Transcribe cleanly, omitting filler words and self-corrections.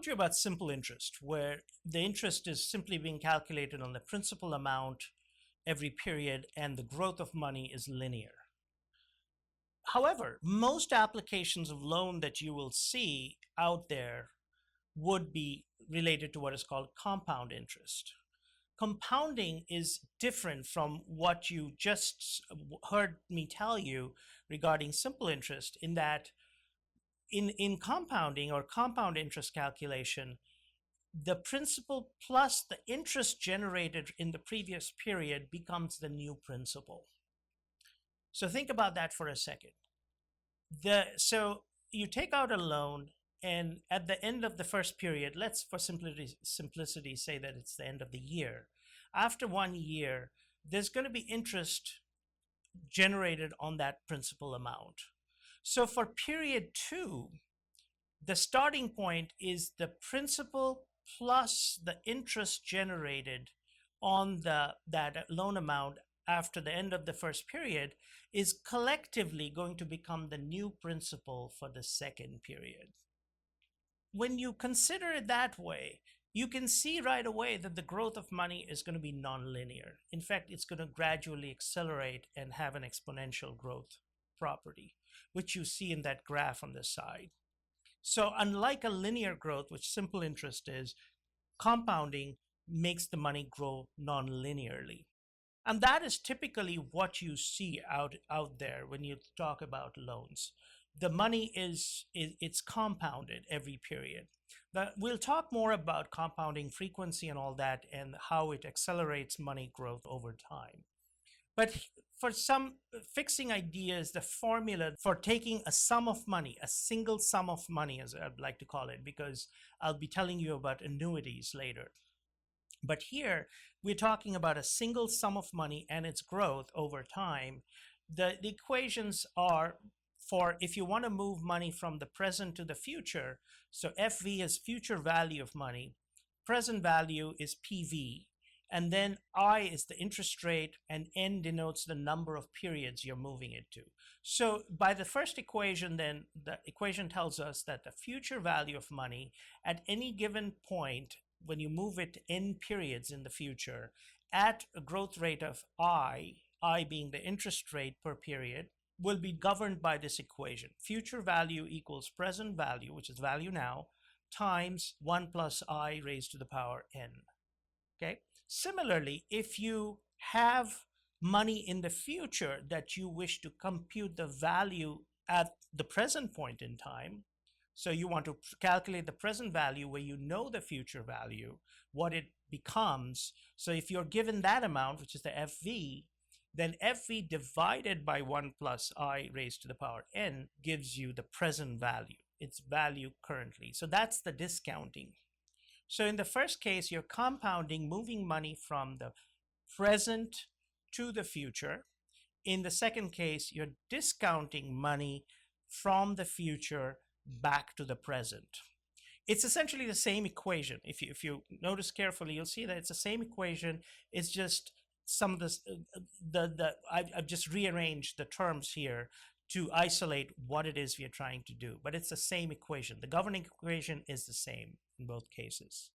told you about simple interest, where the interest is simply being calculated on the principal amount every period and the growth of money is linear. However, most applications of loan that you will see out there would be related to what is called compound interest. Compounding is different from what you just heard me tell you regarding simple interest, in that in compounding or compound interest calculation, the principal plus the interest generated in the previous period becomes the new principal. So think about that for a second. So you take out a loan, and at the end of the first period, let's for simplicity say that it's the end of the year. After 1 year, there's going to be interest generated on that principal amount. So for period 2, the starting point is the principal plus the interest generated on that loan amount after the end of the first period is collectively going to become the new principal for the second period. When you consider it that way, you can see right away that the growth of money is going to be nonlinear. In fact, it's going to gradually accelerate and have an exponential growth property, which you see in that graph on the side. So unlike a linear growth, which simple interest is, compounding makes the money grow non-linearly. And that is typically what you see out there when you talk about loans. The money it's compounded every period. But we'll talk more about compounding frequency and all that and how it accelerates money growth over time. But for some fixing ideas, the formula for taking a sum of money, a single sum of money, as I'd like to call it, because I'll be telling you about annuities later. But here, we're talking about a single sum of money and its growth over time. The equations are for if you want to move money from the present to the future. So FV is future value of money, present value is PV, and then I is the interest rate, and N denotes the number of periods you're moving it to. So by the first equation, then the equation tells us that the future value of money at any given point, when you move it N periods in the future, at a growth rate of I being the interest rate per period, will be governed by this equation. Future value equals present value, which is value now, times 1 plus I raised to the power N. Okay. Similarly, if you have money in the future that you wish to compute the value at the present point in time, so you want to calculate the present value where you know the future value, what it becomes. So if you're given that amount, which is the FV, then FV divided by 1 plus I raised to the power N gives you the present value, its value currently. So that's the discounting. So in the first case, you're compounding, moving money from the present to the future. In the second case, you're discounting money from the future back to the present. It's essentially the same equation. If you notice carefully, you'll see that it's the same equation. It's just some of this, I've just rearranged the terms here to isolate what it is we are trying to do, but it's the same equation. The governing equation is the same in both cases.